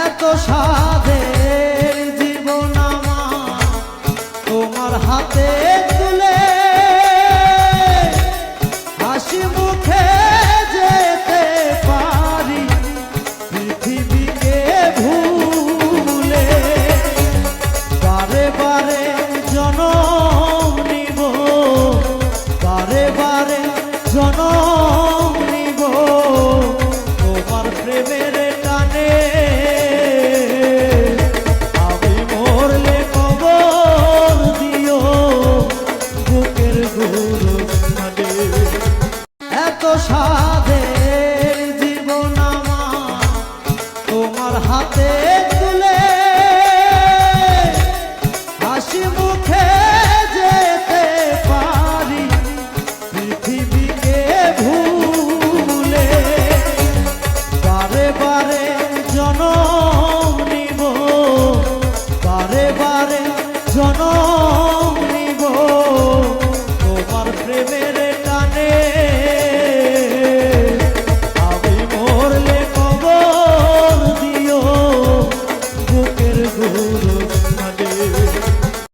এত সাধের জীবন আমার তোমার হাতে তুলে হাসি মুখে যেতে পারি পৃথিবীকে ভুলে। বারে বারে জনম নিব, বারে বারে জনম নিব তোমার প্রেমের টানে। আমি মরলে কবর দিও বুকের গুরুস্থানে। এত সাধের জীবন আমার তোমার হাতে তুলে হাসি মুখে যেতে পারি পৃথিবীকে ভুলে। বারে বারে জনম নিব, বারে বারে জনম